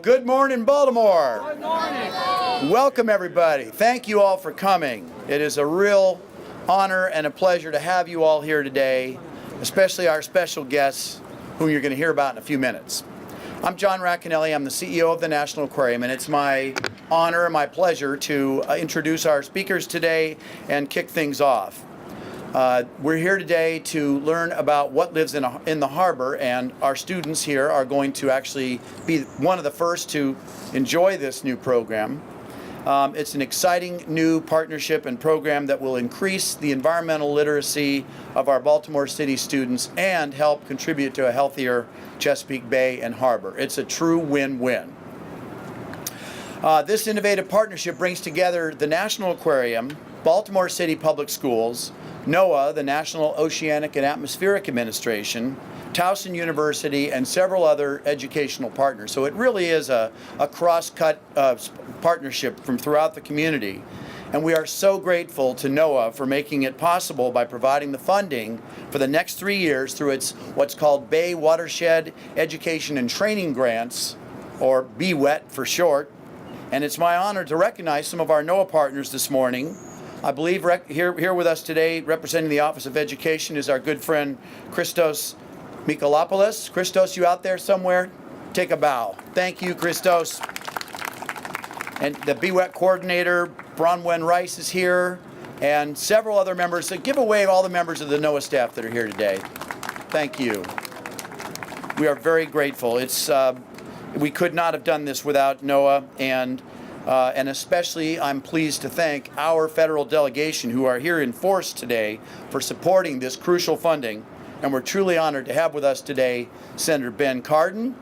good morning, Baltimore. Good morning. Welcome, everybody. Thank you all for coming. It is a real honor and a pleasure to have you all here today, especially our special guests, whom you're going to hear about in a few minutes. I'm John Racanelli. I'm the CEO of the National Aquarium, and it's my honor and my pleasure to introduce our speakers today and kick things off. We're here today to learn about what lives in the harbor, and our students here are going to actually be one of the first to enjoy this new program. It's an exciting new partnership and program that will increase the environmental literacy of our Baltimore City students and help contribute to a healthier Chesapeake Bay and harbor. It's a true win-win. This innovative partnership brings together the National Aquarium, Baltimore City Public Schools, NOAA, the National Oceanic and Atmospheric Administration, Towson University, and several other educational partners. So it really is a cross-cut partnership from throughout the community. And we are so grateful to NOAA for making it possible by providing the funding for the next 3 years through its what's called Bay Watershed Education and Training Grants, or BWET for short. And it's my honor to recognize some of our NOAA partners this morning. I believe here with us today, representing the Office of Education, is our good friend Christos Mikolopoulos. Christos, you out there somewhere? Take a bow. Thank you, Christos. And the BWET coordinator, Bronwen Rice, is here, and several other members. So give a wave all the members of the NOAA staff that are here today. Thank you. We are very grateful. We could not have done this without NOAA, and especially I'm pleased to thank our federal delegation who are here in force today for supporting this crucial funding. And we're truly honored to have with us today Senator Ben Cardin,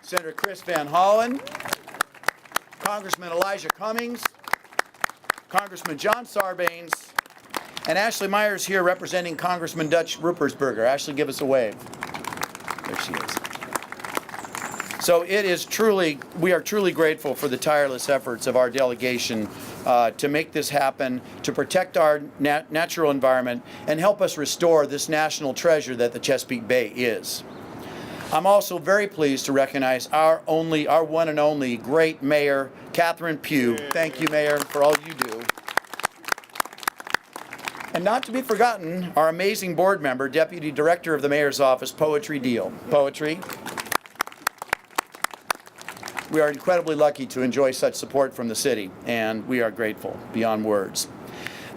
Senator Chris Van Hollen, Congressman Elijah Cummings, Congressman John Sarbanes, and Ashley Myers here representing Congressman Dutch Ruppersberger. Ashley, give us a wave. There she is. So we are truly grateful for the tireless efforts of our delegation to make this happen, to protect our natural environment, and help us restore this national treasure that the Chesapeake Bay is. I'm also very pleased to recognize our one and only great Mayor, Catherine Pugh. Thank you, Mayor, for all you do. And not to be forgotten, our amazing board member, Deputy Director of the Mayor's Office, Poetry Deal. Poetry. We are incredibly lucky to enjoy such support from the city, and we are grateful beyond words.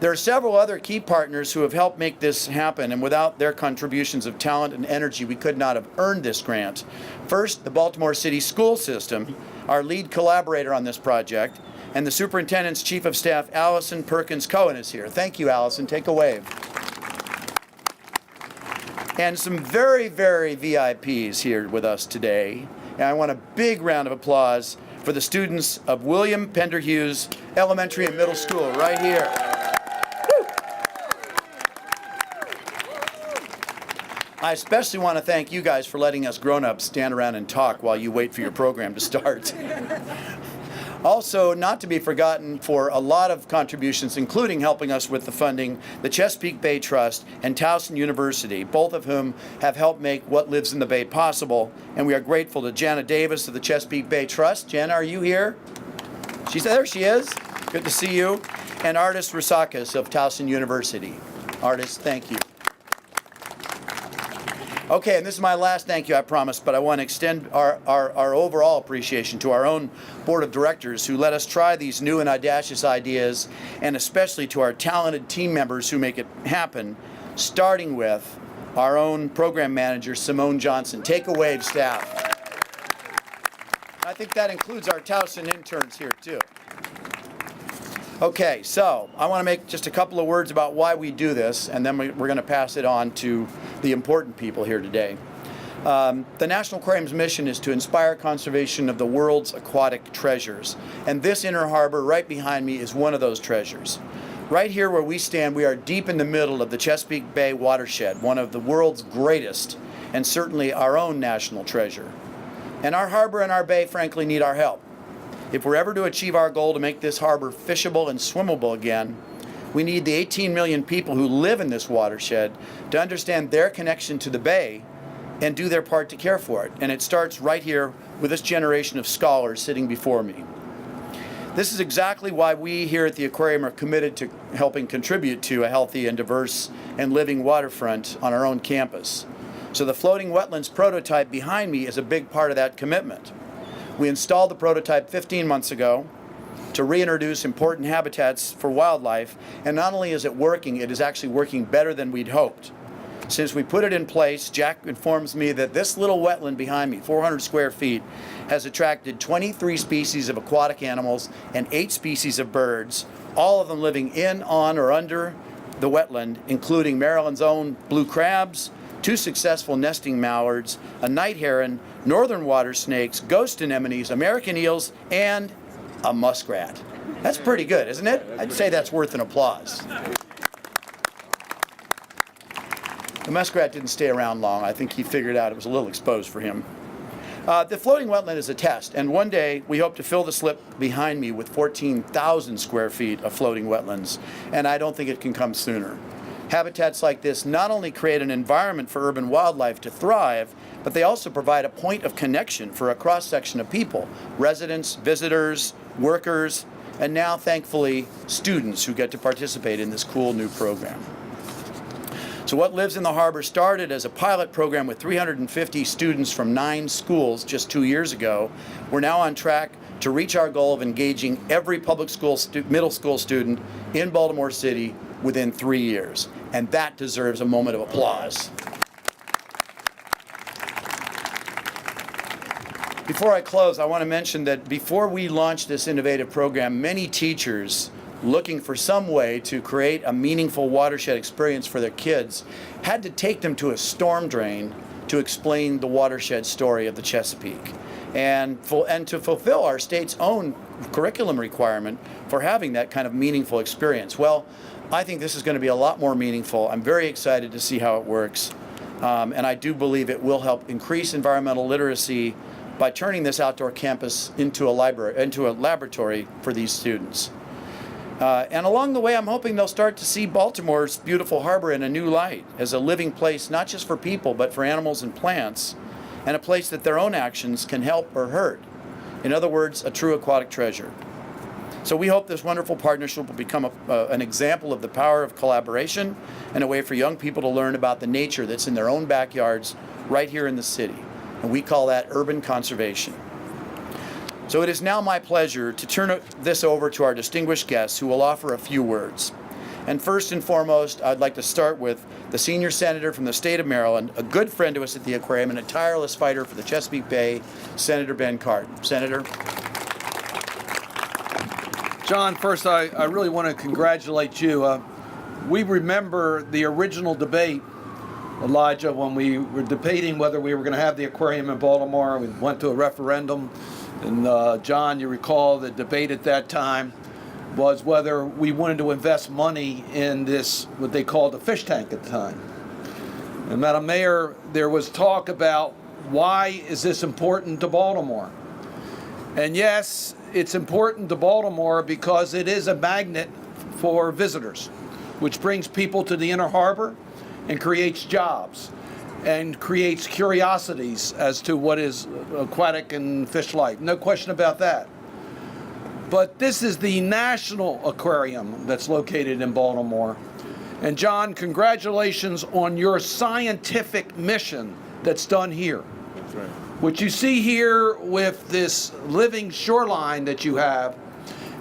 There are several other key partners who have helped make this happen, and without their contributions of talent and energy, we could not have earned this grant. First, the Baltimore City School System, our lead collaborator on this project, and the Superintendent's Chief of Staff, Allison Perkins Cohen, is here. Thank you, Allison. Take a wave. And some very, very VIPs here with us today. And I want a big round of applause for the students of William Pender Hughes Elementary and Middle School right here. Woo! I especially want to thank you guys for letting us grown-ups stand around and talk while you wait for your program to start. Also, not to be forgotten, for a lot of contributions, including helping us with the funding, the Chesapeake Bay Trust and Towson University, both of whom have helped make what lives in the Bay possible. And we are grateful to Jana Davis of the Chesapeake Bay Trust. Jana, are you here? There she is. Good to see you. And Artis Rusakis of Towson University. Artis, thank you. Okay, and this is my last thank you, I promise, but I want to extend our overall appreciation to our own board of directors who let us try these new and audacious ideas, and especially to our talented team members who make it happen, starting with our own program manager, Simone Johnson. Take a wave, staff. I think that includes our Towson interns here, too. Okay, so I want to make just a couple of words about why we do this, and then we're going to pass it on to the important people here today. The National Aquarium's mission is to inspire conservation of the world's aquatic treasures, and this inner harbor right behind me is one of those treasures. Right here where we stand, we are deep in the middle of the Chesapeake Bay watershed, one of the world's greatest, and certainly our own national treasure. And our harbor and our bay, frankly, need our help. If we're ever to achieve our goal to make this harbor fishable and swimmable again, we need the 18 million people who live in this watershed to understand their connection to the bay and do their part to care for it. And it starts right here with this generation of scholars sitting before me. This is exactly why we here at the aquarium are committed to helping contribute to a healthy and diverse and living waterfront on our own campus. So the floating wetlands prototype behind me is a big part of that commitment. We installed the prototype 15 months ago to reintroduce important habitats for wildlife, and not only is it working, it is actually working better than we'd hoped. Since we put it in place, Jack informs me that this little wetland behind me, 400 square feet, has attracted 23 species of aquatic animals and 8 species of birds, all of them living in, on, or under the wetland, including Maryland's own blue crabs, 2 successful nesting mallards, a night heron, northern water snakes, ghost anemones, American eels, and a muskrat. That's pretty good, isn't it? I'd say that's worth an applause. The muskrat didn't stay around long. I think he figured out it was a little exposed for him. The floating wetland is a test, and one day we hope to fill the slip behind me with 14,000 square feet of floating wetlands, and I don't think it can come sooner. Habitats like this not only create an environment for urban wildlife to thrive, but they also provide a point of connection for a cross-section of people, residents, visitors, workers, and now, thankfully, students who get to participate in this cool new program. So What Lives in the Harbor started as a pilot program with 350 students from 9 schools just 2 years ago. We're now on track to reach our goal of engaging every public school middle school student in Baltimore City within 3 years. And that deserves a moment of applause. Before I close, I want to mention that before we launched this innovative program, many teachers looking for some way to create a meaningful watershed experience for their kids had to take them to a storm drain to explain the watershed story of the Chesapeake and to fulfill our state's own curriculum requirement for having that kind of meaningful experience. Well, I think this is going to be a lot more meaningful. I'm very excited to see how it works, and I do believe it will help increase environmental literacy by turning this outdoor campus into a laboratory for these students. And along the way, I'm hoping they'll start to see Baltimore's beautiful harbor in a new light as a living place, not just for people, but for animals and plants, and a place that their own actions can help or hurt. In other words, a true aquatic treasure. So we hope this wonderful partnership will become an example of the power of collaboration and a way for young people to learn about the nature that's in their own backyards right here in the city. And we call that urban conservation. So it is now my pleasure to turn this over to our distinguished guests who will offer a few words. And first and foremost, I'd like to start with the senior senator from the state of Maryland, a good friend to us at the aquarium and a tireless fighter for the Chesapeake Bay, Senator Ben Cardin. Senator. John, first I really want to congratulate you. We remember the original debate, Elijah, when we were debating whether we were going to have the aquarium in Baltimore. We went to a referendum. And John, you recall the debate at that time was whether we wanted to invest money in this, what they called a fish tank at the time. And Madam Mayor, there was talk about why is this important to Baltimore? And yes, it's important to Baltimore because it is a magnet for visitors, which brings people to the inner harbor and creates jobs and creates curiosities as to what is aquatic and fish life. No question about that. But this is the National Aquarium that's located in Baltimore. And John, congratulations on your scientific mission that's done here. That's right. What you see here with this living shoreline that you have,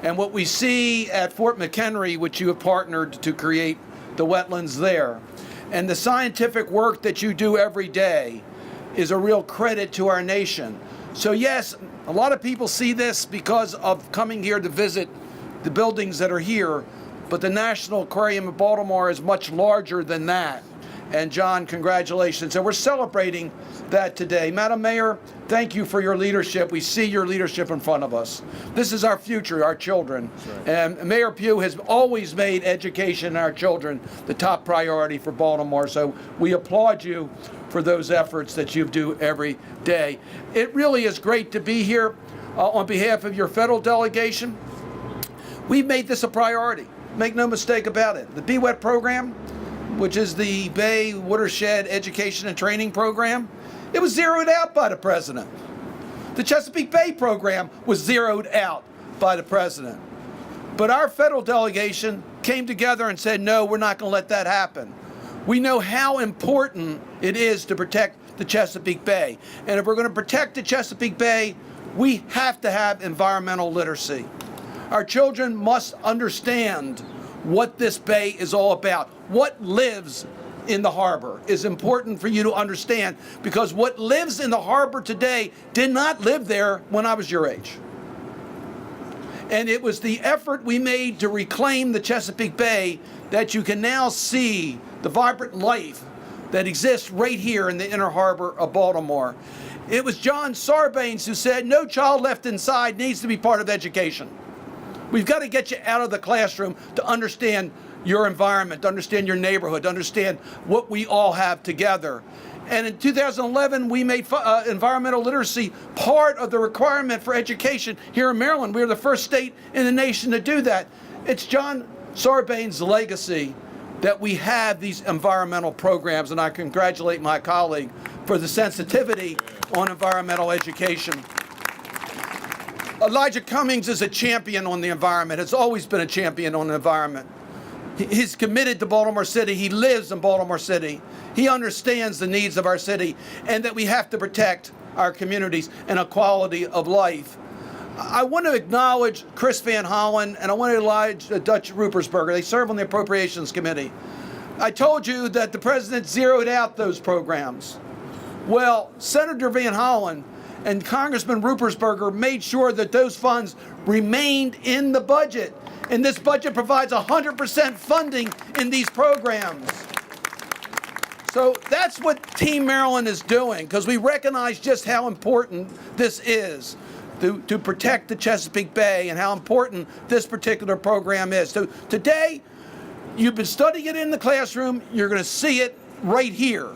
and what we see at Fort McHenry, which you have partnered to create the wetlands there, and the scientific work that you do every day is a real credit to our nation. So yes, a lot of people see this because of coming here to visit the buildings that are here, but the National Aquarium of Baltimore is much larger than that. And John, congratulations. And we're celebrating that today. Madam Mayor, thank you for your leadership. We see your leadership in front of us. This is our future, our children. Right. And Mayor Pugh has always made education and our children the top priority for Baltimore. So we applaud you for those efforts that you do every day. It really is great to be here on behalf of your federal delegation. We've made this a priority. Make no mistake about it. The BWET program, which is the Bay Watershed Education and Training Program, It was zeroed out by the president. The Chesapeake Bay program was zeroed out by the president. But our federal delegation came together and said, no, we're not going to let that happen. We know how important it is to protect the Chesapeake Bay. And if we're going to protect the Chesapeake Bay, we have to have environmental literacy. Our children must understand what this bay is all about. What lives in the harbor is important for you to understand, because what lives in the harbor today did not live there when I was your age. And it was the effort we made to reclaim the Chesapeake Bay that you can now see the vibrant life that exists right here in the inner harbor of Baltimore. It was John Sarbanes who said, no child left inside needs to be part of education. We've got to get you out of the classroom to understand your environment, to understand your neighborhood, to understand what we all have together. And in 2011, we made environmental literacy part of the requirement for education here in Maryland. We were the first state in the nation to do that. It's John Sarbanes' legacy that we have these environmental programs, and I congratulate my colleague for the sensitivity on environmental education. Elijah Cummings is a champion on the environment, has always been a champion on the environment. He's committed to Baltimore City. He lives in Baltimore City. He understands the needs of our city and that we have to protect our communities and a quality of life. I want to acknowledge Chris Van Hollen, and I want to acknowledge Dutch Ruppersberger. They serve on the Appropriations Committee. I told you that the president zeroed out those programs. Well, Senator Van Hollen and Congressman Ruppersberger made sure that those funds remained in the budget. And this budget provides 100% funding in these programs. So that's what Team Maryland is doing, because we recognize just how important this is to protect the Chesapeake Bay and how important this particular program is. So today, you've been studying it in the classroom. You're going to see it right here,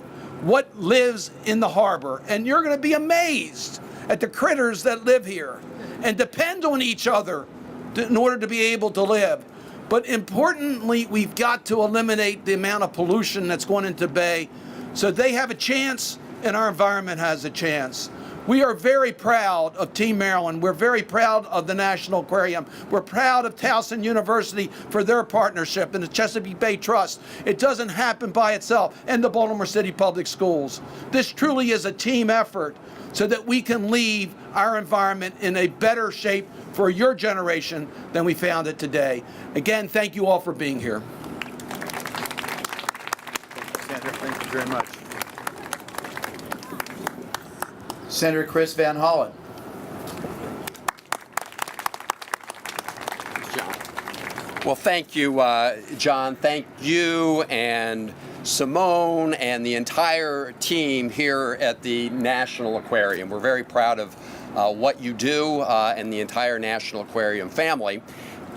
what lives in the harbor. And you're going to be amazed at the critters that live here and depend on each other in order to be able to live. But importantly, we've got to eliminate the amount of pollution that's going into the bay so they have a chance and our environment has a chance. We are very proud of Team Maryland. We're very proud of the National Aquarium. We're proud of Towson University for their partnership and the Chesapeake Bay Trust. It doesn't happen by itself, and the Baltimore City Public Schools. This truly is a team effort so that we can leave our environment in a better shape for your generation than we found it today. Again, thank you all for being here. Senator, thank you very much. Senator Chris Van Hollen. Well, thank you, John. Thank you and Simone and the entire team here at the National Aquarium. We're very proud of what you do and the entire National Aquarium family.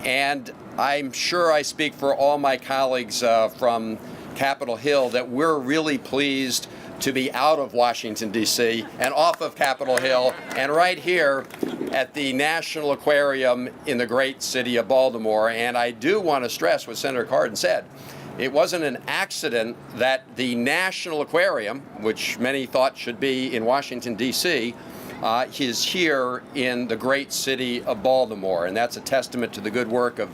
And I'm sure I speak for all my colleagues from Capitol Hill that we're really pleased to be out of Washington, D.C. and off of Capitol Hill and right here at the National Aquarium in the great city of Baltimore. And I do want to stress what Senator Cardin said. It wasn't an accident that the National Aquarium, which many thought should be in Washington, D.C., is here in the great city of Baltimore, and that's a testament to the good work of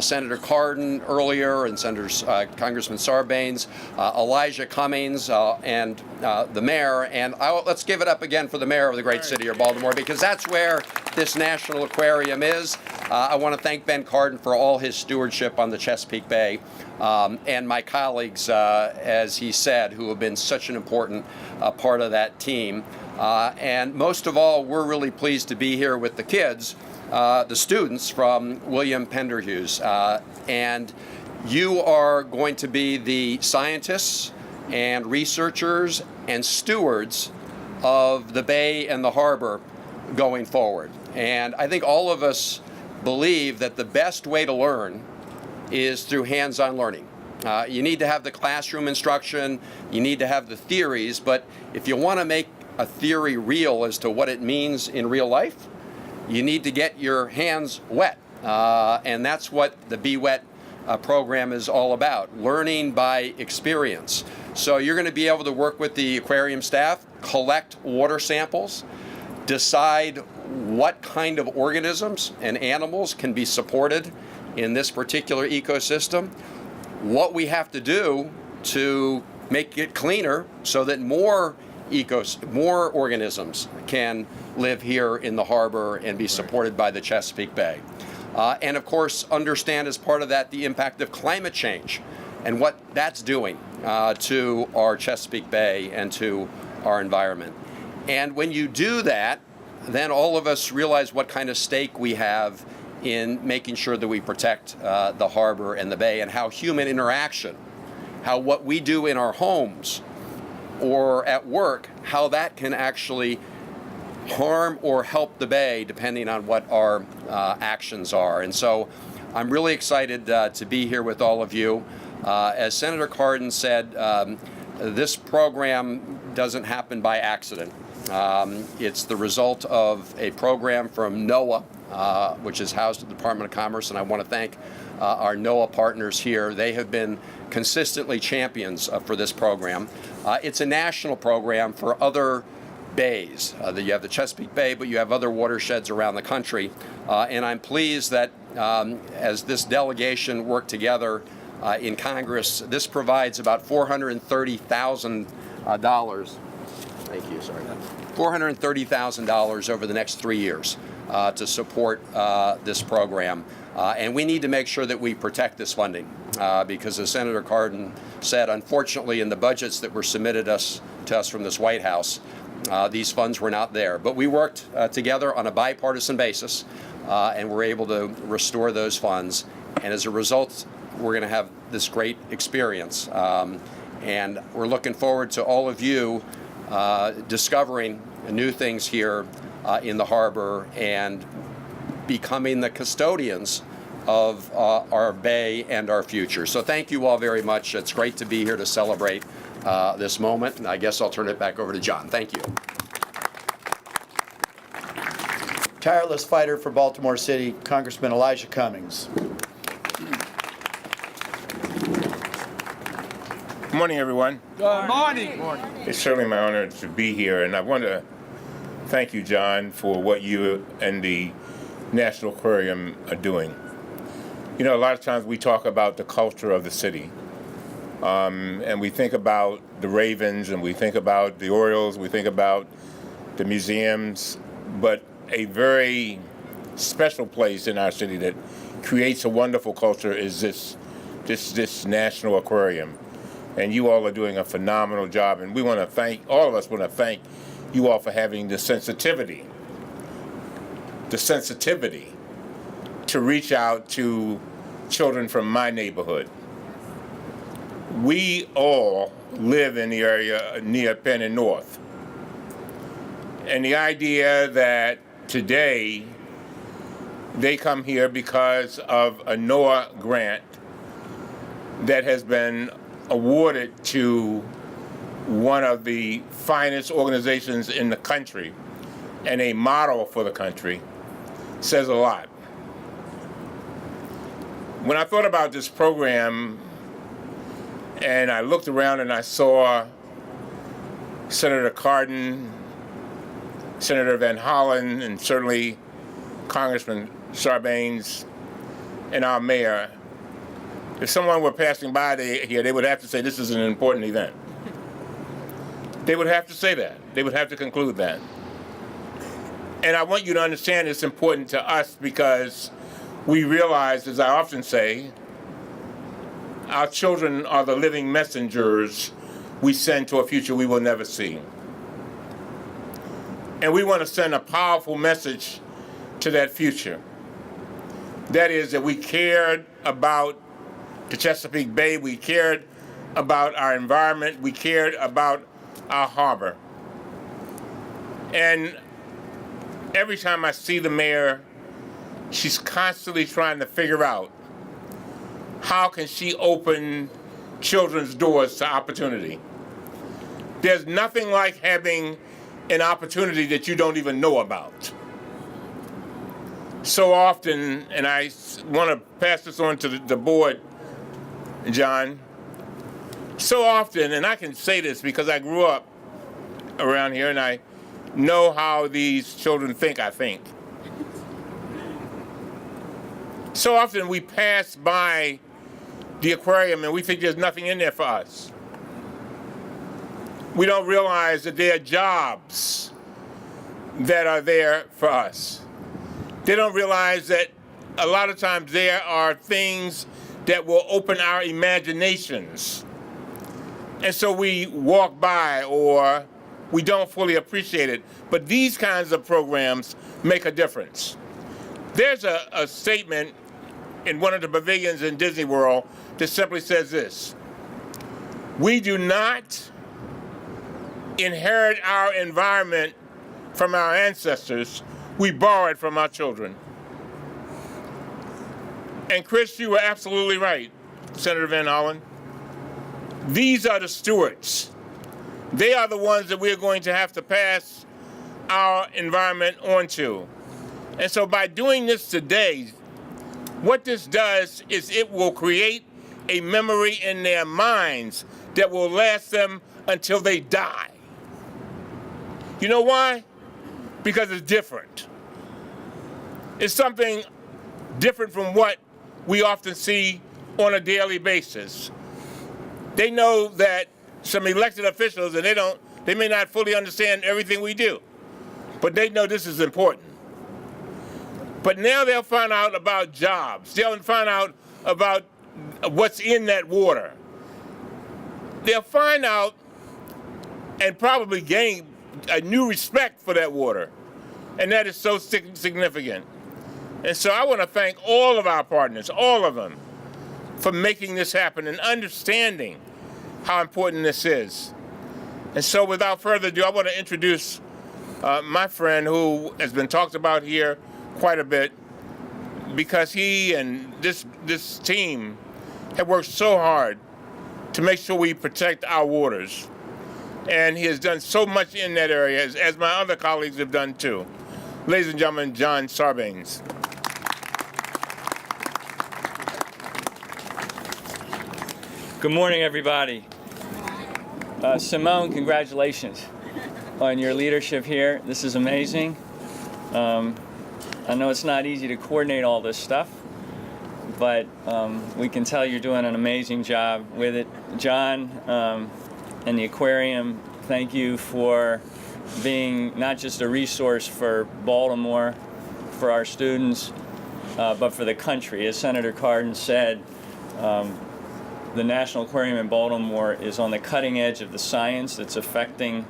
Senator Cardin earlier and Congressman Sarbanes, Elijah Cummings, and the mayor. And let's give it up again for the mayor of the great city of Baltimore, because that's where this National Aquarium is. I want to thank Ben Cardin for all his stewardship on the Chesapeake Bay, and my colleagues, as he said, who have been such an important part of that team. And most of all, we're really pleased to be here with the kids, the students from William Penderhughes. And you are going to be the scientists and researchers and stewards of the bay and the harbor going forward. And I think all of us believe that the best way to learn is through hands-on learning. You need to have the classroom instruction, you need to have the theories, but if you want to make a theory real as to what it means in real life, you need to get your hands wet. And that's what the Be Wet program is all about, learning by experience. So you're going to be able to work with the aquarium staff, collect water samples, decide what kind of organisms and animals can be supported in this particular ecosystem, what we have to do to make it cleaner so that more organisms can live here in the harbor and be supported by the Chesapeake Bay. And of course, understand as part of that the impact of climate change and what that's doing to our Chesapeake Bay and to our environment. And when you do that, then all of us realize what kind of stake we have in making sure that we protect the harbor and the bay, and how human interaction, how what we do in our homes or at work, how that can actually harm or help the bay depending on what our actions are. And so I'm really excited to be here with all of you. As Senator Cardin said, this program doesn't happen by accident. It's the result of a program from NOAA, which is housed at the Department of Commerce, and I want to thank our NOAA partners here. They have been consistently champions for this program. It's a national program for other bays. You have the Chesapeake Bay, but you have other watersheds around the country. And I'm pleased that as this delegation worked together in Congress, this provides about $430,000. Thank you, sorry. $430,000 over the next 3 years to support this program. And we need to make sure that we protect this funding because, as Senator Cardin said, unfortunately, in the budgets that were submitted to us from this White House, these funds were not there. But we worked together on a bipartisan basis and were able to restore those funds. And as a result, we're going to have this great experience. And we're looking forward to all of you discovering new things here in the harbor and becoming the custodians of our bay and our future. So thank you all very much. It's great to be here to celebrate this moment. And I guess I'll turn it back over to John. Thank you. Tireless fighter for Baltimore City, Congressman Elijah Cummings. Good morning, everyone. Good morning. It's certainly my honor to be here, and I want to thank you, John, for what you and the National Aquarium are doing. You know, a lot of times we talk about the culture of the city, and we think about the Ravens, and we think about the Orioles, we think about the museums, but a very special place in our city that creates a wonderful culture is this National Aquarium. And you all are doing a phenomenal job, and we want to thank, all of us want to thank you all for having the sensitivity to reach out to children from my neighborhood. We all live in the area near Penn and North. And the idea that today they come here because of a NOAA grant that has been awarded to one of the finest organizations in the country and a model for the country says a lot. When I thought about this program and I looked around and I saw Senator Cardin, Senator Van Hollen, and certainly Congressman Sarbanes and our mayor, if someone were passing by here, they would have to say this is an important event. They would have to say that. They would have to conclude that. And I want you to understand it's important to us because we realize, as I often say, our children are the living messengers we send to a future we will never see. And we want to send a powerful message to that future. That is that we cared about the Chesapeake Bay, we cared about our environment, we cared about our harbor. And every time I see the mayor, she's constantly trying to figure out how can she open children's doors to opportunity. There's nothing like having an opportunity that you don't even know about. So often, and I want to pass this on to the board, John, So often, and I can say this because I grew up around here and I know how these children think, I think. So often we pass by the aquarium and we think there's nothing in there for us. We don't realize that there are jobs that are there for us. They don't realize that a lot of times there are things that will open our imaginations. And so we walk by or we don't fully appreciate it. But these kinds of programs make a difference. There's a statement in one of the pavilions in Disney World that simply says this: we do not inherit our environment from our ancestors, we borrow it from our children. And Chris, you were absolutely right, Senator Van Hollen. These are the stewards. They are the ones that we're going to have to pass our environment on to. And so by doing this today, what this does is it will create a memory in their minds that will last them until they die. You know why? Because it's different. It's something different from what we often see on a daily basis. They know that some elected officials, and they may not fully understand everything we do, but they know this is important. But now they'll find out about jobs. They'll find out about what's in that water. They'll find out and probably gain a new respect for that water. And that is so significant. And so I want to thank all of our partners, all of them, for making this happen and understanding how important this is. And so without further ado, I want to introduce my friend who has been talked about here quite a bit because he and this team have worked so hard to make sure we protect our waters. And he has done so much in that area, as my other colleagues have done too. Ladies and gentlemen, John Sarbanes. Good morning, everybody. Simone, congratulations on your leadership here. This is amazing. I know it's not easy to coordinate all this stuff, but we can tell you're doing an amazing job with it. John and the aquarium, thank you for being not just a resource for Baltimore, for our students, but for the country. As Senator Cardin said, the National Aquarium in Baltimore is on the cutting edge of the science that's affecting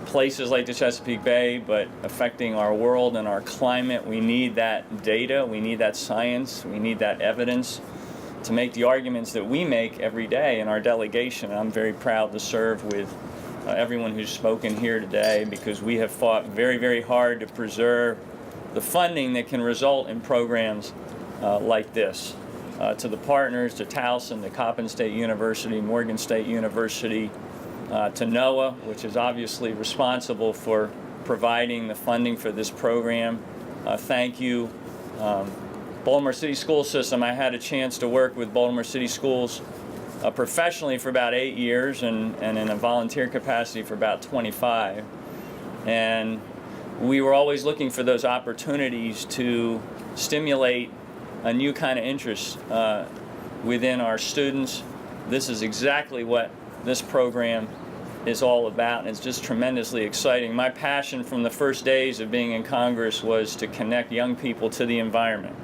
places like the Chesapeake Bay, but affecting our world and our climate. We need that data, we need that science, we need that evidence to make the arguments that we make every day in our delegation. I'm very proud to serve with everyone who's spoken here today because we have fought very, very hard to preserve the funding that can result in programs like this. To the partners, to Towson, to Coppin State University, Morgan State University, to NOAA, which is obviously responsible for providing the funding for this program. Thank you. Baltimore City School System, I had a chance to work with Baltimore City Schools professionally for about 8 years and in a volunteer capacity for about 25. And we were always looking for those opportunities to stimulate a new kind of interest within our students. This is exactly what this program is all about, and it's just tremendously exciting. My passion from the first days of being in Congress was to connect young people to the environment.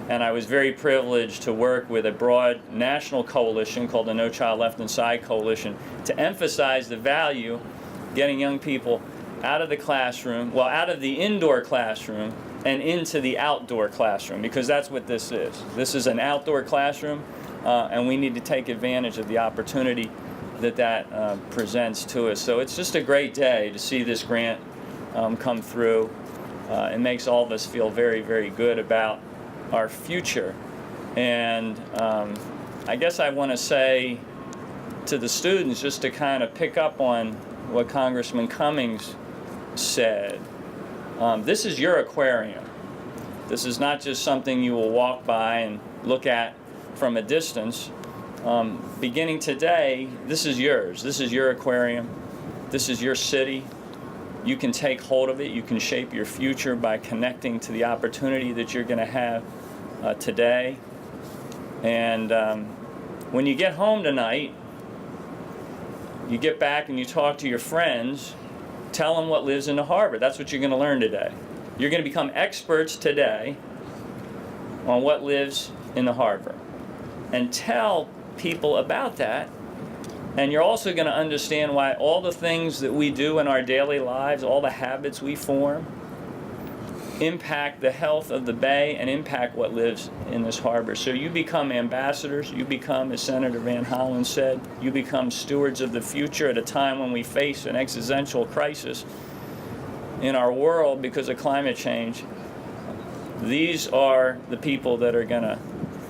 And I was very privileged to work with a broad national coalition called the No Child Left Inside Coalition to emphasize the value getting young people out of the classroom, well, out of the indoor classroom and into the outdoor classroom, because that's what this is. This is an outdoor classroom, and we need to take advantage of the opportunity that presents to us. So it's just a great day to see this grant come through. It makes all of us feel very, very good about our future. And I guess I want to say to the students, just to kind of pick up on what Congressman Cummings said, this is your aquarium. This is not just something you will walk by and look at from a distance. beginning today, this is yours. This is your aquarium. This is your city. You can take hold of it. You can shape your future by connecting to the opportunity that you're going to have today. And when you get home tonight, you get back and you talk to your friends, tell them what lives in the harbor. That's what you're going to learn today. You're going to become experts today on what lives in the harbor. And tell people about that. And you're also going to understand why all the things that we do in our daily lives, all the habits we form, impact the health of the bay and impact what lives in this harbor. So you become ambassadors. You become, as Senator Van Hollen said, you become stewards of the future at a time when we face an existential crisis in our world because of climate change. These are the people that are going to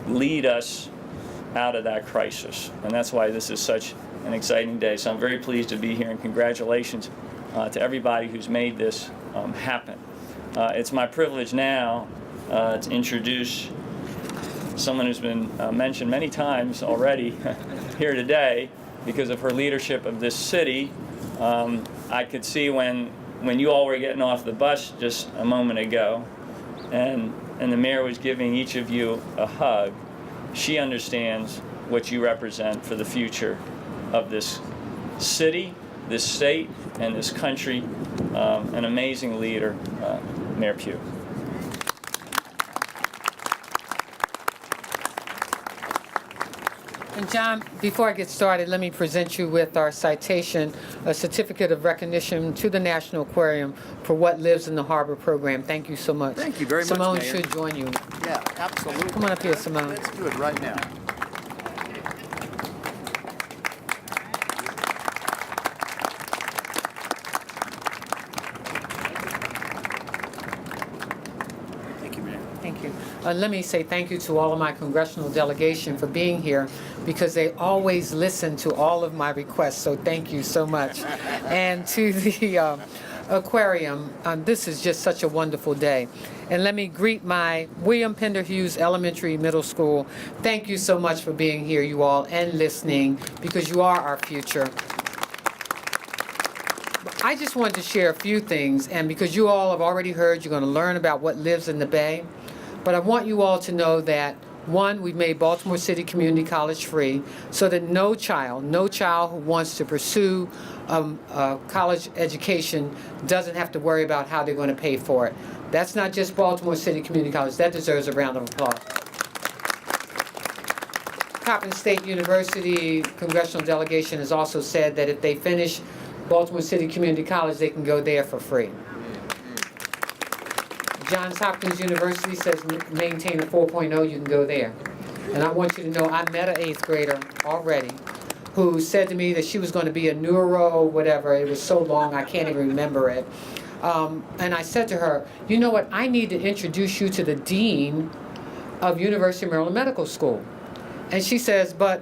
lead us out of that crisis. And that's why this is such an exciting day. So I'm very pleased to be here, and congratulations to everybody who's made this happen. It's my privilege now to introduce someone who's been mentioned many times already here today because of her leadership of this city. I could see when you all were getting off the bus just a moment ago, and the mayor was giving each of you a hug. She understands what you represent for the future of this city, this state, and this country. An amazing leader, Mayor Pugh. And John, before I get started, let me present you with our citation, a certificate of recognition to the National Aquarium for What Lives in the Harbor program. Thank you so much. Thank you very much, Simone Mayor. should join you. Yeah, absolutely. Come on up here, Simone. Let's do it right now. Thank you, Mayor. Thank you. Let me say thank you to all of my congressional delegation for being here because they always listen to all of my requests, so thank you so much. And to the aquarium, this is just such a wonderful day. And let me greet my William Pender Hughes Elementary Middle School. Thank you so much for being here, you all, and listening, because you are our future. I just wanted to share a few things, and because you all have already heard, you're going to learn about what lives in the Bay. But I want you all to know that, one, we've made Baltimore City Community College free so that no child who wants to pursue a college education doesn't have to worry about how they're going to pay for it. That's not just Baltimore City Community College. That deserves a round of applause. Coppin State University congressional delegation has also said that if they finish Baltimore City Community College, they can go there for free. Johns Hopkins University says maintain a 4.0, you can go there. And I want you to know I met an 8th grader already who said to me that she was going to be a neuro whatever. It was so long I can't even remember it. And I said to her, you know what, I need to introduce you to the dean of University of Maryland Medical School. And she says, but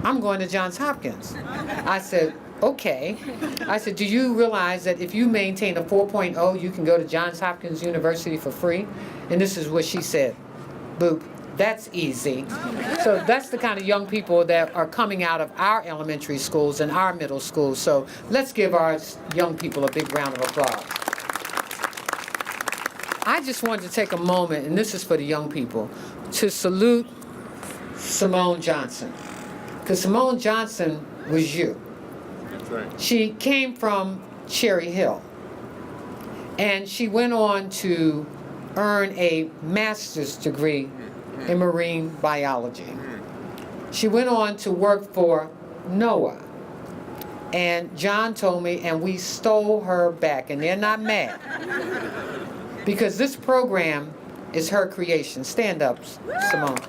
I'm going to Johns Hopkins. I said, okay. I said, do you realize that if you maintain a 4.0, you can go to Johns Hopkins University for free? And this is what she said. Boop. That's easy. So that's the kind of young people that are coming out of our elementary schools and our middle schools. So let's give our young people a big round of applause. I just wanted to take a moment, and this is for the young people, to salute Simone Johnson. Because Simone Johnson was you. That's right. She came from Cherry Hill, and she went on to earn a master's degree in marine biology. She went on to work for NOAA, and John told me, and we stole her back, and they're not mad, because this program is her creation. Stand up, Simone.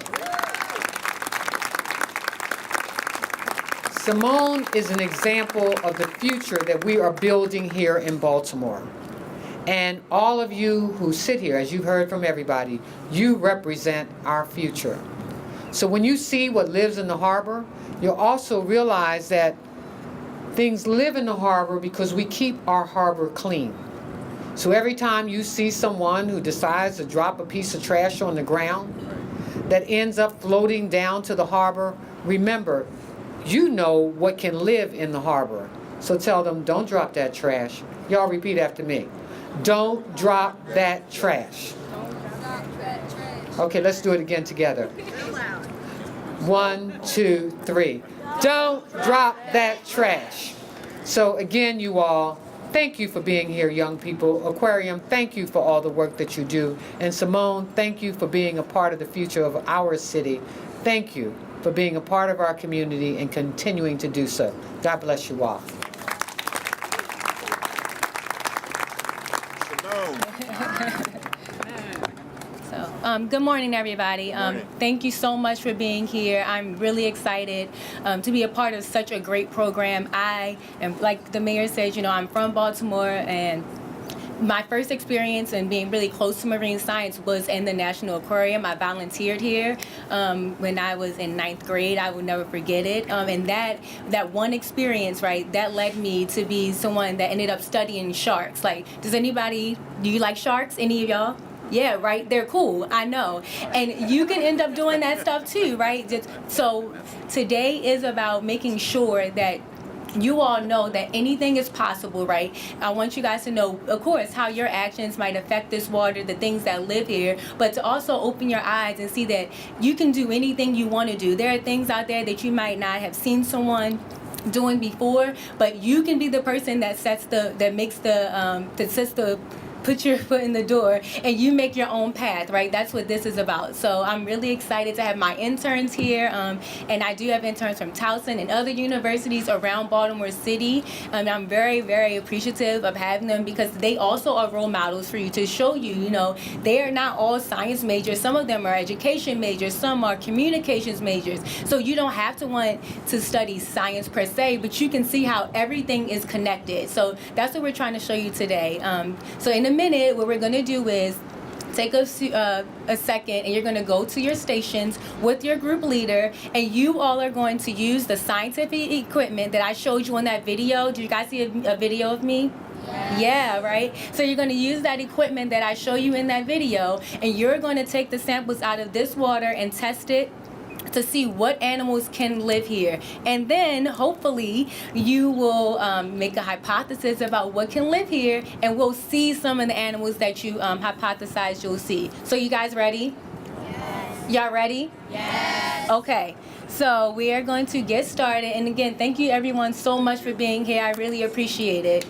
Simone is an example of the future that we are building here in Baltimore. And all of you who sit here, as you've heard from everybody, you represent our future. So when you see what lives in the harbor, you'll also realize that things live in the harbor because we keep our harbor clean. So every time you see someone who decides to drop a piece of trash on the ground, that ends up floating down to the harbor, remember, you know what can live in the harbor. So tell them, don't drop that trash. Y'all repeat after me. Don't drop that trash. Okay, let's do it again together. 1, 2, 3. Don't drop that trash. So again, you all, thank you for being here, young people. Aquarium, thank you for all the work that you do. And Simone, thank you for being a part of the future of our city. Thank you for being a part of our community and continuing to do so. God bless you all. Good morning, everybody. Thank you so much for being here. I'm really excited to be a part of such a great program. I am, like the mayor said, I'm from Baltimore, and my first experience in being really close to marine science was in the National Aquarium. I volunteered here when I was in 9th grade. I will never forget it. And that one experience, right, that led me to be someone that ended up studying sharks. Like, do you like sharks? Any of y'all? Yeah, right? They're cool. I know. And you can end up doing that stuff too, right? So today is about making sure that you all know that anything is possible, right? I want you guys to know, of course, how your actions might affect this water, the things that live here, but to also open your eyes and see that you can do anything you want to do. There are things out there that you might not have seen someone doing before, but you can be the person that put your foot in the door and you make your own path, right? That's what this is about. So I'm really excited to have my interns here, and I do have interns from Towson and other universities around Baltimore City, and I'm very, very appreciative of having them because they also are role models for you to show you, they are not all science majors. Some of them are education majors, some are communications majors. So you don't have to want to study science per se, but you can see how everything is connected. So that's what we're trying to show you today. So in a minute, what we're going to do is take a second, and you're going to go to your stations with your group leader, and you all are going to use the scientific equipment that I showed you in that video. Did you guys see a video of me? Yeah, right? So you're going to use that equipment that I show you in that video, and you're going to take the samples out of this water and test it to see what animals can live here. And then hopefully you will make a hypothesis about what can live here, and we'll see some of the animals that you hypothesized you'll see. So you guys ready? Yes. Y'all ready? Yes. Okay. So we are going to get started. And again, thank you everyone so much for being here. I really appreciate it.